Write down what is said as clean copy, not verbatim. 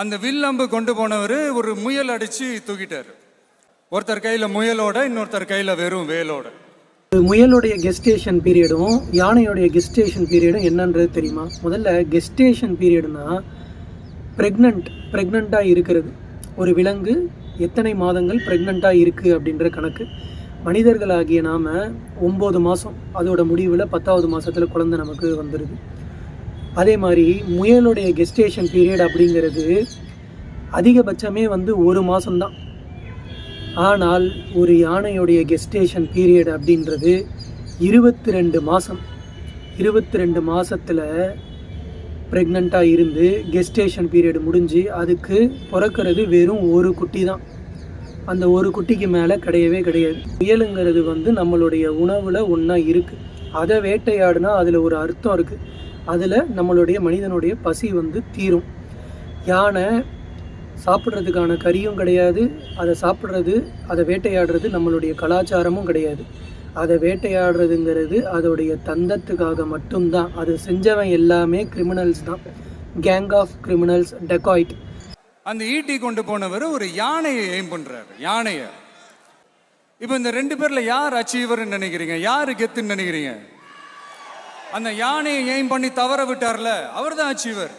அந்த வில்லம்பு கொண்டு போனவர் ஒரு முயல் அடிச்சு தூக்கிட்டார். ஒருத்தர் கையில முயலோட, இன்னொருத்தர் கையில வெறும் வேலோட. முயலுடைய கெஸ்டேஷன் பீரியடும் யானையோடைய கெஸ்டேஷன் பீரியடும் என்னன்றது தெரியுமா? முதல்ல கெஸ்டேஷன் பீரியட்னா ப்ரெக்னெண்ட்டாக இருக்கிறது. ஒரு விலங்கு எத்தனை மாதங்கள் ப்ரெக்னெண்ட்டாக இருக்குது அப்படின்ற கணக்கு. மனிதர்களாகிய நாம் 9 மாதம், அதோட முடிவில் 10வது மாதத்தில் குழந்தை நமக்கு வந்துடுது. அதே மாதிரி முயலுடைய கெஸ்டேஷன் பீரியட் அப்படிங்கிறது அதிகபட்சமே 1 மாதம்தான். ஆனால் ஒரு யானையுடைய கெஸ்டேஷன் பீரியட் அப்படின்றது 22 மாதம். 22 மாதத்தில் ப்ரெக்னெண்ட்டாக இருந்து கெஸ்டேஷன் பீரியட் முடிஞ்சு அதுக்கு பிறக்கிறது வெறும் ஒரு குட்டி தான். அந்த ஒரு குட்டிக்கு மேலே கிடையவே கிடையாது. முயலுங்கிறது நம்மளுடைய உணவில் ஒன்றா இருக்குது. அதை வேட்டையாடுனா அதில் ஒரு அர்த்தம் இருக்குது. அதில் நம்மளுடைய மனிதனுடைய பசி தீரும். யானை சாப்பிட்றதுக்கான கறியும் கிடையாது. அதை சாப்பிட்றது, அதை வேட்டையாடுறது நம்மளுடைய கலாச்சாரமும் கிடையாது. அதை வேட்டையாடுறதுங்கிறது அதோடைய தந்தத்துக்காக மட்டும்தான். அது செஞ்சவன் எல்லாமே கிரிமினல்ஸ் தான். Gang of criminals, dacoit. அந்த ஈட்டி கொண்டு போனவர் ஒரு யானையை எய்ம் பண்றாரு. யானையை. இப்போ இந்த 2 பேர்ல யார் அச்சீவர்னு நினைக்கிறீங்க? யாரு கெத்துன்னு நினைக்கிறீங்க? அந்த யானையை எய்ம் பண்ணி தவற விட்டார்ல, அவர் தான் அச்சீவர்.